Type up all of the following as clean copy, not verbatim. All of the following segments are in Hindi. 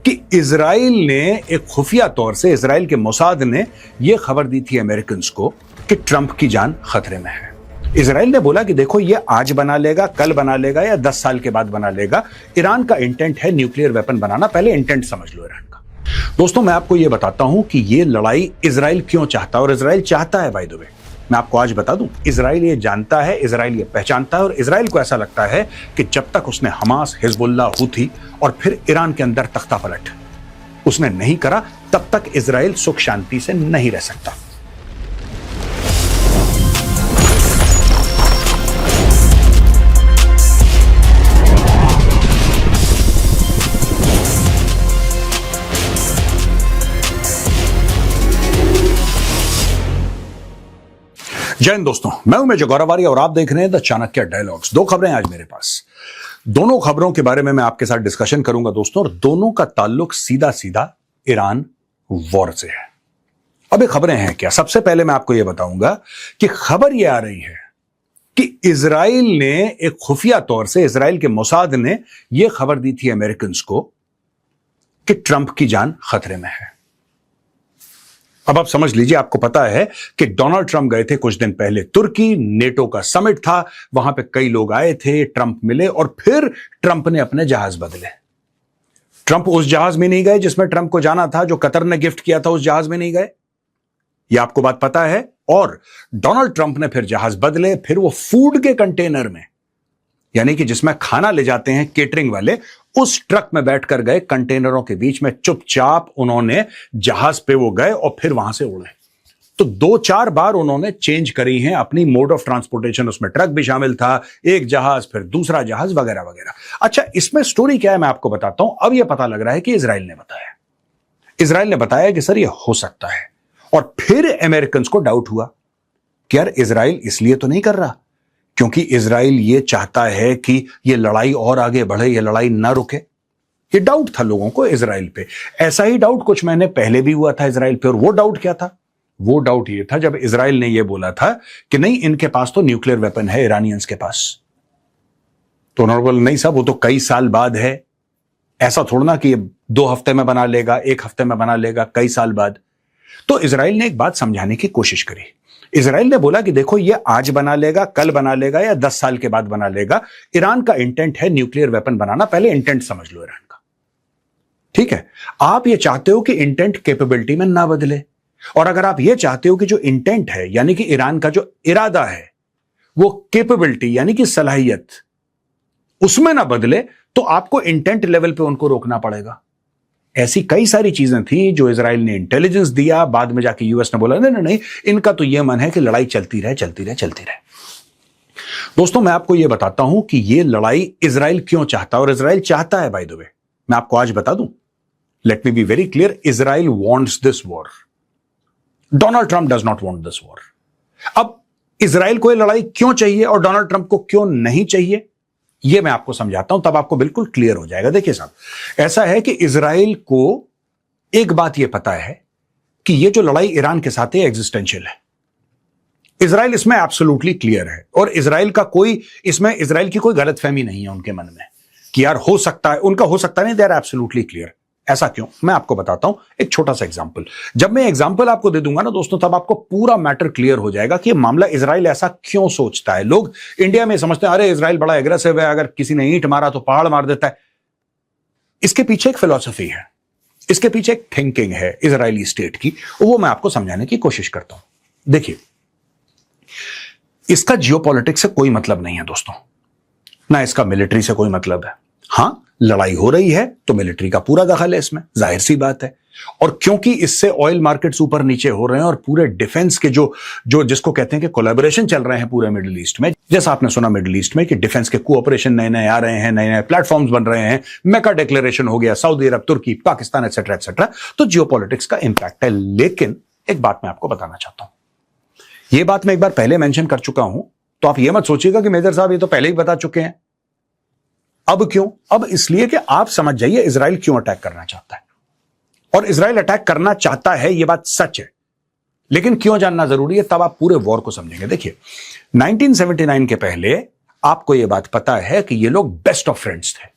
कि इजराइल ने एक खुफिया तौर से, इजराइल के मोसाद ने यह खबर दी थी अमेरिकन्स को कि ट्रंप की जान खतरे में है। इजराइल ने बोला कि देखो ये आज बना लेगा, कल बना लेगा या 10 साल के बाद बना लेगा। ईरान का इंटेंट है न्यूक्लियर वेपन बनाना, पहले इंटेंट समझ लो ईरान का। दोस्तों मैं आपको यह बताता हूं कि यह लड़ाई इजराइल क्यों चाहता है, और इजराइल चाहता है बाय द वे। मैं आपको आज बता दूं, इजराइल ये जानता है, इजराइल ये पहचानता है, और इजराइल को ऐसा लगता है कि जब तक उसने हमास, हिजबुल्लाह, हूथी और फिर ईरान के अंदर तख्ता पलट उसने नहीं करा, तब तक इजराइल सुख शांति से नहीं रह सकता। जय हिंद दोस्तों, मैं हूं मेजर गौरव आर्य और आप देख रहे हैं द चाणक्य डायलॉग्स। दो खबरें आज मेरे पास, दोनों खबरों के बारे में मैं आपके साथ डिस्कशन करूंगा दोस्तों, और दोनों का ताल्लुक सीधा सीधा ईरान वॉर से है। अब ये खबरें हैं क्या? सबसे पहले मैं आपको यह बताऊंगा कि खबर यह आ रही है कि इजराइल ने एक खुफिया तौर से, इजराइल के मोसाद ने यह खबर दी थी अमेरिकन्स को कि ट्रंप की जान खतरे में है। अब आप समझ लीजिए, आपको पता है कि डोनाल्ड ट्रंप गए थे कुछ दिन पहले तुर्की, नेटो का समिट था, वहां पे कई लोग आए थे, ट्रंप मिले और फिर ट्रंप ने अपने जहाज बदले। ट्रंप उस जहाज में नहीं गए जिसमें ट्रंप को जाना था, जो कतर ने गिफ्ट किया था, उस जहाज में नहीं गए, यह आपको बात पता है। और डोनाल्ड ट्रंप ने फिर जहाज बदले, फिर वो फूड के कंटेनर में, यानी कि जिसमें खाना ले जाते हैं केटरिंग वाले, उस ट्रक में बैठकर गए, कंटेनरों के बीच में चुपचाप उन्होंने जहाज पे वो गए और फिर वहां से उड़े। तो 2-4 बार उन्होंने चेंज करी हैं अपनी मोड ऑफ ट्रांसपोर्टेशन, उसमें ट्रक भी शामिल था, एक जहाज फिर दूसरा जहाज वगैरह वगैरह। अच्छा, इसमें स्टोरी क्या है मैं आपको बताता हूं। अब यह पता लग रहा है कि इजराइल ने बताया कि सर यह हो सकता है, और फिर अमेरिकन्स को डाउट हुआ कि यार इजराइल इसलिए तो नहीं कर रहा क्योंकि इजराइल ये चाहता है कि ये लड़ाई और आगे बढ़े, ये लड़ाई ना रुके। ये डाउट था लोगों को इजराइल पे। ऐसा ही डाउट कुछ महीने पहले भी हुआ था इजराइल पे, और वो डाउट क्या था? वो डाउट ये था जब इजराइल ने ये बोला था कि नहीं, इनके पास तो न्यूक्लियर वेपन है ईरानियंस के पास। तो उन्होंने बोला नहीं साहब, वो तो कई साल बाद है, ऐसा थोड़ा ना कि 2 हफ्ते में बना लेगा, 1 हफ्ते में बना लेगा, कई साल बाद। तो इजराइल ने एक बात समझाने की कोशिश करी। इजराइल ने बोला कि देखो ये आज बना लेगा, कल बना लेगा या 10 साल के बाद बना लेगा। ईरान का इंटेंट है न्यूक्लियर वेपन बनाना, पहले इंटेंट समझ लो ईरान का। ठीक है, आप ये चाहते हो कि इंटेंट कैपेबिलिटी में ना बदले, और अगर आप ये चाहते हो कि जो इंटेंट है यानी कि ईरान का जो इरादा है वो कैपेबिलिटी यानी कि सलाहियत उसमें ना बदले, तो आपको इंटेंट लेवल पे उनको रोकना पड़ेगा। ऐसी कई सारी चीजें थी जो इजराइल ने इंटेलिजेंस दिया, बाद में जाके यूएस ने बोला नहीं नहीं, इनका तो यह मन है कि लड़ाई चलती रहे चलती रहे चलती रहे। दोस्तों मैं आपको यह बताता हूं कि यह लड़ाई इजराइल क्यों चाहता है, और इजराइल चाहता है बाय द वे। मैं आपको आज बता दूं, let me be very clear, Israel wants this war, Donald Trump does not want this war. अब इजराइल को यह लड़ाई क्यों चाहिए और डोनाल्ड ट्रंप को क्यों नहीं चाहिए, यह मैं आपको समझाता हूं, तब आपको बिल्कुल क्लियर हो जाएगा। देखिए साहब, ऐसा है कि इजराइल को एक बात यह पता है कि यह जो लड़ाई ईरान के साथ है एग्जिस्टेंशियल है। इजराइल इसमें एब्सोल्युटली क्लियर है, और इजराइल का कोई, इसमें इजराइल की कोई गलतफहमी नहीं है उनके मन में कि यार हो सकता है, उनका हो सकता नहीं, दे आर एब्सोल्युटली क्लियर। ऐसा क्यों, मैं आपको बताता हूं एक छोटा सा एग्जांपल। जब मैं एग्जांपल आपको दे दूंगा ना दोस्तों, तब आपको पूरा मैटर क्लियर हो जाएगा कि मामला इजराइल ऐसा क्यों सोचता है। लोग इंडिया में समझते हैं अरे इजराइल बड़ा एग्रेसिव है, अगर किसी ने ईंट मारा तो पहाड़ मार देता है। इसके पीछे एक फिलॉसफी है, इसके पीछे एक थिंकिंग है इजरायली स्टेट की, वो मैं आपको समझाने की कोशिश करता हूं। देखिए, इसका जियोपॉलिटिक्स से कोई मतलब नहीं है दोस्तों, ना इसका मिलिट्री से कोई मतलब है। हां, लड़ाई हो रही है तो मिलिट्री का पूरा दखल है इसमें, जाहिर सी बात है। और क्योंकि इससे ऑयल मार्केट्स ऊपर नीचे हो रहे हैं और पूरे डिफेंस के जो जिसको कहते हैं कि कोलैबोरेशन चल रहे हैं पूरे मिडिल ईस्ट में, जैसा आपने सुना मिडिल ईस्ट में कि डिफेंस के कोऑपरेशन नए नए आ रहे हैं, नए नए प्लेटफॉर्म्स बन रहे हैं, मेका डिक्लेरेशन हो गया, सऊदी अरब, तुर्की, पाकिस्तान एटसेट्रा एटसेट्रा, तो जियोपॉलिटिक्स का इंपैक्ट है। लेकिन एक बात मैं आपको बताना चाहता हूं, यह बात मैं एक बार पहले मेंशन कर चुका हूं, तो आप यह मत सोचिएगा कि मेजर साहब ये तो पहले ही बता चुके हैं। अब क्यों? अब इसलिए कि आप समझ जाइए इजराइल क्यों अटैक करना चाहता है, और इजराइल अटैक करना चाहता है, यह बात सच है, लेकिन क्यों जानना जरूरी है, तब आप पूरे वॉर को समझेंगे। देखिए, 1979 के पहले आपको यह बात पता है कि ये लोग बेस्ट ऑफ फ्रेंड्स थे,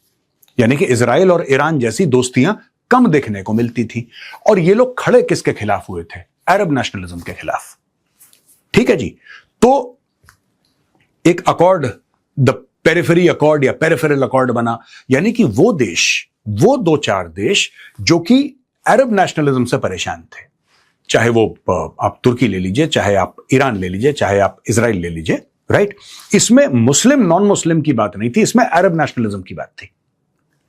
यानी कि इजराइल और ईरान जैसी दोस्तियां कम देखने को मिलती थी। और ये लोग खड़े किसके खिलाफ हुए थे? अरब नेशनलिज्म के खिलाफ। ठीक है जी। तो एक अकॉर्ड, द पेरिफेरी अकॉर्ड या पेरिफेरल अकॉर्ड बना, यानी कि वो देश, वो 2-4 देश जो कि अरब नेशनलिज्म से परेशान थे, चाहे वो आप तुर्की ले लीजिए, चाहे आप ईरान ले लीजिए, चाहे आप इजराइल ले लीजिए, राइट। इसमें मुस्लिम नॉन मुस्लिम की बात नहीं थी, इसमें अरब नेशनलिज्म की बात थी।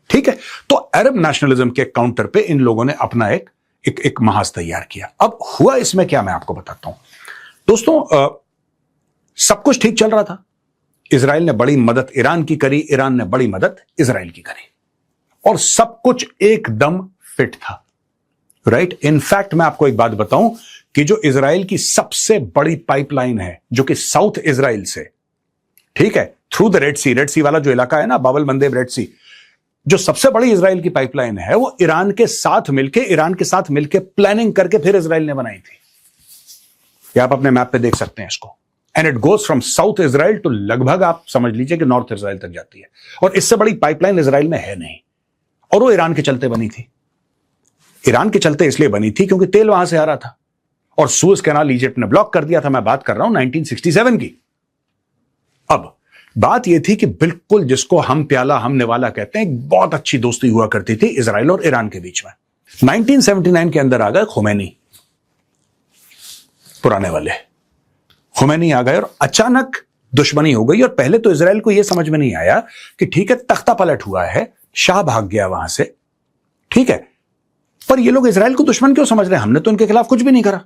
ठीक है। तो अरब नेशनलिज्म के काउंटर पे इन लोगों ने अपना एक महाज तैयार किया। अब हुआ इसमें क्या, मैं आपको बताता हूं दोस्तों। सब कुछ ठीक चल रहा था। इजराइल ने बड़ी मदद ईरान की करी, ईरान ने बड़ी मदद इजराइल की करी, और सब कुछ एकदम फिट था, राइट। इनफैक्ट मैं आपको एक बात बताऊं कि जो इजराइल की सबसे बड़ी पाइपलाइन है, जो कि साउथ इजराइल से, ठीक है, थ्रू द रेड सी वाला जो इलाका है ना, बाबल मंदेब रेड सी, जो सबसे बड़ी इजराइल की पाइपलाइन है, वो ईरान के साथ मिलकर प्लानिंग करके फिर इजराइल ने बनाई थी। ये आप अपने मैप पे देख सकते हैं इसको। And it goes from south Israel to लगभग आप समझ लीजिए कि नॉर्थ इजराइल तक जाती है। और इससे बड़ी पाइपलाइन इजराइल में है नहीं, और वो ईरान के चलते बनी थी। ईरान के चलते इसलिए बनी थी क्योंकि तेल वहां से आ रहा था, और सुएज कैनाल इजिप्ट ने ब्लॉक कर दिया था। मैं बात कर रहा हूं 1967 की। अब बात यह थी कि बिल्कुल जिसको हम प्याला हम निवाला कहते हैं, एक बहुत अच्छी दोस्ती हुआ करती थी इजराइल और ईरान के बीच में। 1979 के अंदर आ गए खुमैनी, पुराने वाले खुमैनी आ गए, और अचानक दुश्मनी हो गई। और पहले तो इजराइल को यह समझ में नहीं आया कि ठीक है, तख्ता पलट हुआ है, शाह भाग गया वहां से, ठीक है, पर ये लोग इजराइल को दुश्मन क्यों समझ रहे हैं? हमने तो इनके खिलाफ कुछ भी नहीं करा,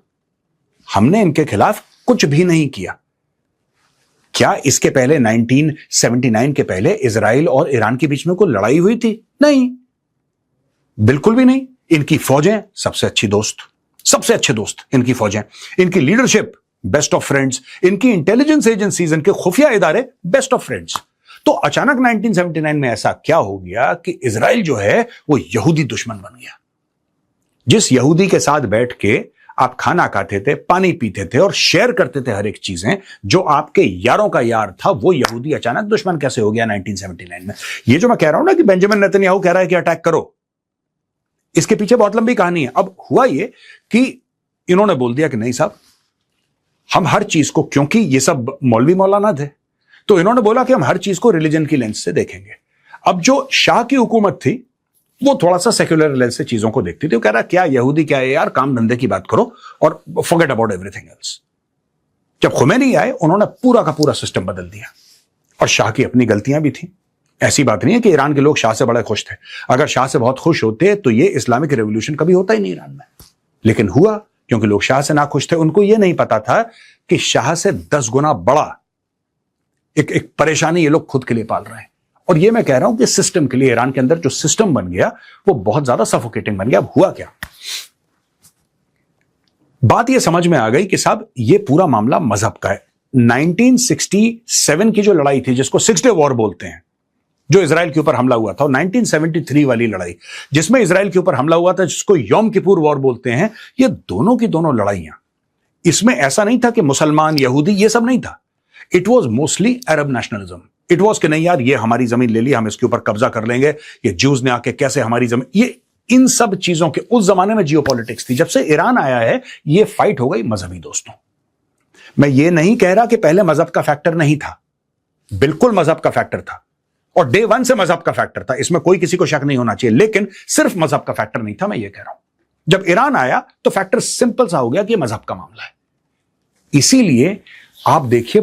हमने इनके खिलाफ कुछ भी नहीं किया। क्या इसके पहले 1979 के पहले इजराइल और ईरान के बीच में कोई लड़ाई हुई थी? नहीं, बिल्कुल भी नहीं। इनकी फौजें सबसे अच्छे दोस्त इनकी फौजें, इनकी लीडरशिप बेस्ट ऑफ फ्रेंड्स, इनकी इंटेलिजेंस एजेंसीज, इनके खुफिया इदारे बेस्ट ऑफ फ्रेंड्स। तो अचानक 1979 में ऐसा क्या हो गया कि इजराइल जो है वो यहूदी दुश्मन बन गया। जिस यहूदी के साथ बैठ के आप खाना खाते थे, पानी पीते थे और शेयर करते थे हर एक चीजें, जो आपके यारों का यार था, वो यहूदी अचानक दुश्मन कैसे हो गया 1979 में? ये जो मैं कह रहा हूं ना कि बेंजामिन नेतन्याहू कह रहा है कि अटैक करो, इसके पीछे बहुत लंबी कहानी है। अब हुआ ये कि इन्होंने बोल दिया कि नहीं साहब, हम हर चीज को, क्योंकि ये सब मौलवी मौलाना थे, तो इन्होंने बोला कि हम हर चीज को रिलीजन की लेंस से देखेंगे। अब जो शाह की हुकूमत थी वो थोड़ा सा सेक्युलर लेंस से चीजों को देखती थी। वो कह रहा क्या यहूदी क्या है यार, काम धंधे की बात करो और फॉरगेट अबाउट एवरीथिंग एल्स। जब खुमैनी आए, उन्होंने पूरा का पूरा सिस्टम बदल दिया, और शाह की अपनी गलतियां भी थी। ऐसी बात नहीं है कि ईरान के लोग शाह से बड़े खुश थे। अगर शाह से बहुत खुश होते तो ये इस्लामिक रेवोल्यूशन कभी होता ही नहीं ईरान में। लेकिन हुआ क्योंकि लोग शाह से ना खुश थे। उनको यह नहीं पता था कि शाह से 10 गुना बड़ा एक परेशानी ये लोग खुद के लिए पाल रहे हैं। और ये मैं कह रहा हूं कि सिस्टम के लिए ईरान के अंदर जो सिस्टम बन गया वो बहुत ज्यादा सफोकेटिंग बन गया। अब हुआ क्या, बात ये समझ में आ गई कि साहब ये पूरा मामला मजहब का है। 1967 की जो लड़ाई थी, जिसको 6 डे वॉर बोलते हैं, जो इजराइल के ऊपर हमला हुआ था, 1973 वाली लड़ाई जिसमें इजराइल के ऊपर हमला हुआ था, जिसको योम किपुर वॉर बोलते हैं, ये दोनों की दोनों लड़ाइयां, इसमें ऐसा नहीं था कि मुसलमान यहूदी ये सब नहीं था। It was mostly Arab nationalism. It was कि नहीं यार, ये हमारी जमीन ले ली, हम इसके ऊपर कब्जा कर लेंगे, ये ज्यूज ने आके कैसे हमारी जमीन, ये इन सब चीजों के उस जमाने में जियोपॉलिटिक्स थी। जब से ईरान आया है ये फाइट हो गई मजहबी। दोस्तों, मैं ये नहीं कह रहा कि पहले मजहब का फैक्टर नहीं था, बिल्कुल मजहब का फैक्टर था, और डे 1 से मजहब का फैक्टर था, इसमें कोई किसी को शक नहीं होना चाहिए। लेकिन सिर्फ मजहब का फैक्टर नहीं था, मैं ये कह रहा हूं। जब ईरान आया तो फैक्टर सिंपल सा हो गया कि मजहब का मामला है। इसीलिए आप देखिए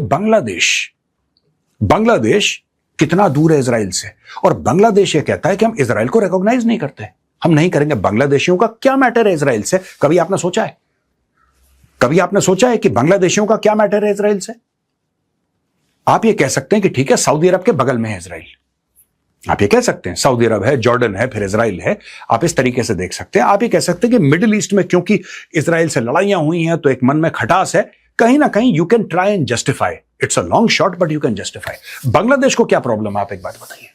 बांग्लादेश कितना दूर है इजराइल से, और बांग्लादेश ये कहता है कि हम इजराइल को रिकॉग्नाइज नहीं करते, हम नहीं करेंगे। बांग्लादेशियों का क्या मैटर है इजराइल से? कभी आपने सोचा है? कभी आपने सोचा है कि बांग्लादेशियों का क्या मैटर है इजराइल से? आप ये कह सकते हैं कि ठीक है, सऊदी अरब के बगल में है इजराइल, आप ये कह सकते हैं, सऊदी अरब है, जॉर्डन है, फिर इजराइल है, आप इस तरीके से देख सकते हैं। आप ये कह सकते हैं कि मिडिल ईस्ट में क्योंकि इजराइल से लड़ाइयां हुई हैं तो एक मन में खटास है, कहीं ना कहीं you can try and justify. It's a long shot but you can justify. Bangladesh को क्या प्रॉब्लम है, आप एक बात बताइए?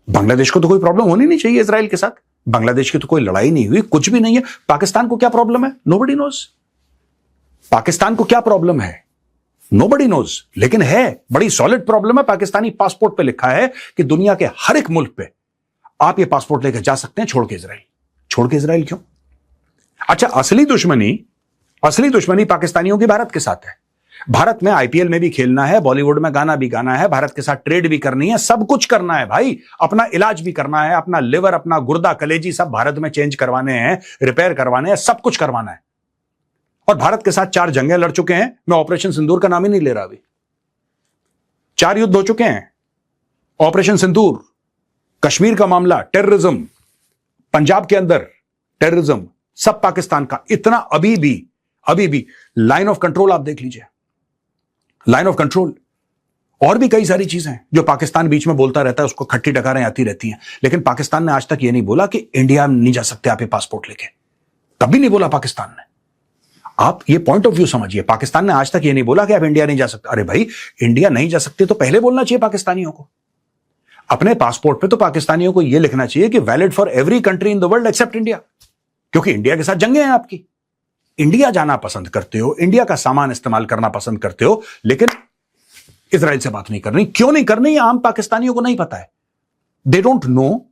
बांग्लादेश को तो कोई प्रॉब्लम होनी नहीं चाहिए इजराइल के साथ, बांग्लादेश की तो कोई लड़ाई नहीं हुई, कुछ भी नहीं है। पाकिस्तान को क्या प्रॉब्लम है? Nobody knows. पाकिस्तान को क्या प्रॉब्लम है? Nobody knows. लेकिन है, बड़ी सॉलिड प्रॉब्लम है। पाकिस्तानी पासपोर्ट पे लिखा है कि दुनिया के हर एक मुल्क पे आप ये पासपोर्ट लेकर जा सकते हैं छोड़ के इजराइल, छोड़ के इजराइल क्यों? अच्छा, असली दुश्मनी पाकिस्तानियों की भारत के साथ है। भारत में आईपीएल में भी खेलना है, बॉलीवुड में गाना भी गाना है, भारत के साथ ट्रेड भी करनी है, सब कुछ करना है भाई। अपना इलाज भी करना है, अपना लिवर, अपना गुर्दा, कलेजी सब भारत में चेंज करवाने हैं, रिपेयर करवाने हैं, सब कुछ करवाना है। और भारत के साथ 4 जंगें लड़ चुके हैं। मैं ऑपरेशन सिंदूर का नाम ही नहीं ले रहा अभी। 4 युद्ध हो चुके हैं। ऑपरेशन सिंदूर, कश्मीर का मामला, टेररिज्म, पंजाब के अंदर टेररिज्म, सब पाकिस्तान का। इतना अभी भी लाइन ऑफ कंट्रोल आप देख लीजिए, लाइन ऑफ कंट्रोल। और भी कई सारी चीजें जो पाकिस्तान बीच में बोलता रहता है, उसको खट्टी डकारें आती रहती हैं। लेकिन पाकिस्तान ने आज तक यह नहीं बोला कि इंडिया नहीं जा सकते आप ये पासपोर्ट लेके। कभी नहीं बोला पाकिस्तान ने। आप ये पॉइंट ऑफ व्यू समझिए, पाकिस्तान ने आज तक ये नहीं बोला कि आप इंडिया नहीं जा सकते। अरे भाई, इंडिया नहीं जा सकते तो पहले बोलना चाहिए पाकिस्तानियों को। अपने पासपोर्ट पे तो पाकिस्तानियों को यह लिखना चाहिए कि valid for every country in the world accept India, क्योंकि इंडिया के साथ जंगे हैं आपकी। इंडिया जाना पसंद करते हो, इंडिया का सामान इस्तेमाल करना पसंद करते हो, लेकिन इजराइल से बात नहीं करनी। क्यों नहीं करनी, आम पाकिस्तानियों को नहीं पता है। They don't know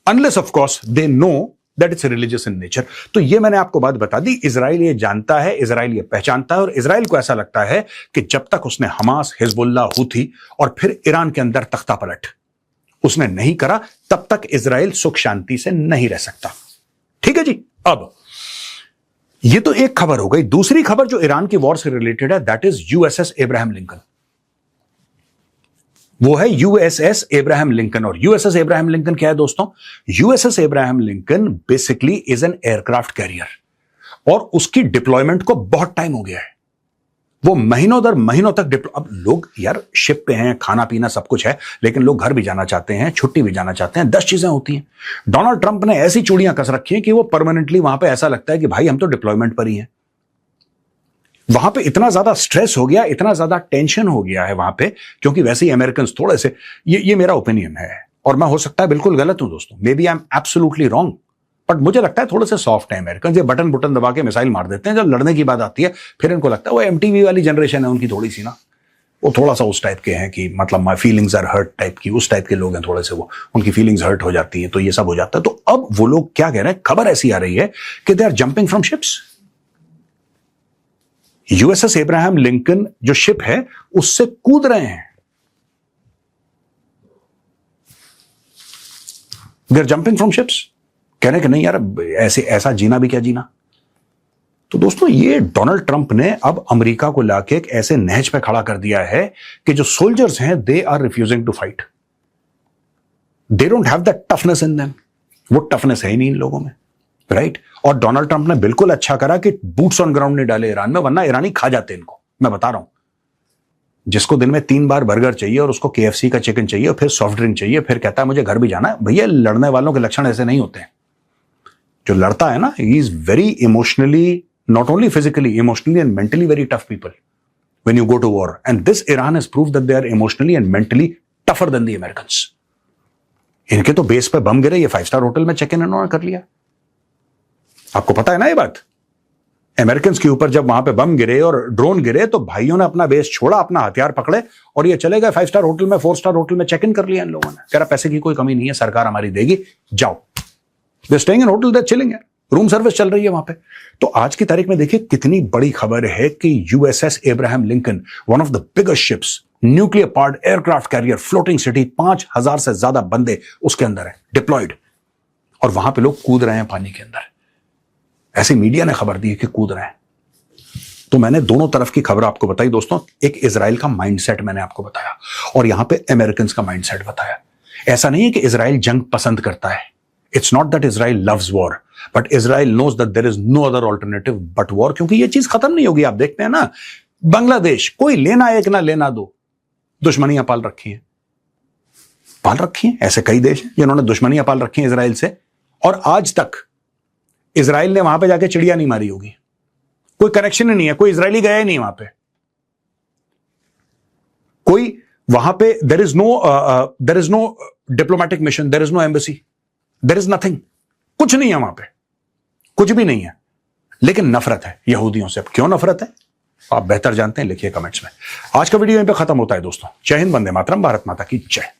unless of course they know that it's religious in nature. तो ये मैंने आपको बात बता दी। इजराइल ये जानता है, इजराइल ये पहचानता है, और इजराइल को ऐसा लगता है कि जब तक उसने हमास, हिजबुल्लाह, हूथी और फिर ईरान के अंदर तख्ता पलट उसने नहीं करा, तब तक इजराइल सुख शांति से नहीं रह सकता। ठीक है जी। अब ये तो एक खबर हो गई। दूसरी खबर जो ईरान की वॉर से रिलेटेड है, that is USS Abraham Lincoln. वो है यूएसएस एब्राहम लिंकन। और यूएसएस एब्राहम लिंकन क्या है दोस्तों? USS Abraham Lincoln basically is an aircraft carrier, और उसकी डिप्लॉयमेंट को बहुत टाइम हो गया है। वो महीनों दर महीनों तक अब लोग यार शिप पे हैं, खाना पीना सब कुछ है, लेकिन लोग घर भी जाना चाहते हैं, छुट्टी भी जाना चाहते हैं, 10 चीजें होती हैं। डोनाल्ड ट्रंप ने ऐसी चूड़ियां कस रखी हैं कि वो परमानेंटली वहां पे ऐसा लगता है कि भाई हम तो डिप्लॉयमेंट पर ही हैं। वहां पे इतना ज्यादा स्ट्रेस हो गया, इतना ज्यादा टेंशन हो गया है वहां पे, क्योंकि वैसे ही अमेरिकन थोड़े से, ये मेरा ओपिनियन है, और मैं हो सकता है बिल्कुल गलत हूं दोस्तों, maybe I am absolutely wrong, but मुझे लगता है थोड़े से सॉफ्ट है अमेरिकन। ये बटन बुटन दबा के मिसाइल मार देते हैं, जब लड़ने की बात आती है फिर इनको लगता है, वो एमटीवी वाली जनरेशन है उनकी थोड़ी सी ना, वो थोड़ा सा उस टाइप के हैं कि मतलब my feelings are hurt type की, उस टाइप के लोग हैं थोड़े से, वो उनकी फीलिंग्स हर्ट हो जाती है, तो ये सब हो जाता है। तो अब वो लोग क्या कह रहे हैं, खबर ऐसी आ रही है कि they are jumping from ships. USS Abraham Lincoln जो शिप है उससे कूद रहे हैं, they are jumping from ships. कह रहे हैं कि नहीं यार, ऐसा जीना भी क्या जीना। तो दोस्तों, ये डोनाल्ड ट्रंप ने अब अमेरिका को लाके एक ऐसे नहज पे खड़ा कर दिया है कि जो सोल्जर्स हैं they are refusing to fight, they don't have that toughness in them. वो टफनेस है ही नहीं इन लोगों में, राइट। और डोनाल्ड ट्रंप ने बिल्कुल अच्छा करा कि बूट्स ऑन ग्राउंड नहीं डाले ईरान में, वरना ईरानी खा जाते इनको। मैं बता रहा हूं, जिसको दिन में 3 बार बर्गर चाहिए और उसको KFC का चिकन चाहिए और फिर सॉफ्ट ड्रिंक चाहिए, फिर कहता है मुझे घर भी जाना है, भैया लड़ने वालों के लक्षण ऐसे नहीं होते हैं। जो लड़ता है ना, he is very emotionally, not only physically, emotionally and mentally very tough people when you go to war. And this Iran has proved that they are emotionally and mentally tougher than the Americans. इनके तो बेस पे बम गिरे, ये 5-स्टार होटल में चेक इन इन्होंने कर लिया। आपको पता है ना ये बात? अमेरिकन के ऊपर जब वहां पे बम गिरे और ड्रोन गिरे तो भाइयों ने अपना बेस छोड़ा, अपना हथियार पकड़े और ये चले गए 5-स्टार होटल में, 4-स्टार होटल में चेक इन कर लिया इन लोगों ने। कह रहा पैसे की कोई कमी नहीं है, सरकार हमारी देगी, जाओ। They're staying in hotel, they're chilling है, रूम सर्विस चल रही है वहां पे। तो आज की तारीख में देखिए कितनी बड़ी खबर है कि USS Abraham Lincoln, one of the biggest ships, nuclear powered aircraft carrier, floating city, 5000 से ज्यादा बंदे उसके अंदर है डिप्लॉयड, और वहां पे लोग कूद रहे हैं पानी के अंदर। ऐसी मीडिया ने खबर दी है कि कूद रहे हैं। तो मैंने दोनों तरफ की खबर आपको बताई दोस्तों। एक इजराइल का माइंडसेट मैंने आपको बताया, और यहां पे अमेरिकन का माइंडसेट बताया। ऐसा नहीं है कि इजराइल जंग पसंद करता है। It's not that Israel loves war, but Israel knows that there is no other alternative but war, क्योंकि ये चीज खत्म नहीं होगी। आप देखते हैं ना, बांग्लादेश, कोई लेना एक ना लेना दो, दुश्मनियां पाल रखी हैं। ऐसे कई देश हैं जिन्होंने दुश्मनियां पाल रखी हैं इजराइल से, और आज तक इजराइल ने वहां पे जाके चिड़िया नहीं मारी होगी। कोई कनेक्शन ही नहीं है, कोई इजरायली गया ही नहीं वहां पे, कोई वहां पे there is no diplomatic mission, there is no embassy, there is nothing, कुछ नहीं है वहां पे, कुछ भी नहीं है। लेकिन नफरत है यहूदियों से। अब क्यों नफरत है आप बेहतर जानते हैं, लिखिए कमेंट्स में। आज का वीडियो यहीं पे खत्म होता है दोस्तों। जय हिंद, वंदे मातरम, भारत माता की जय।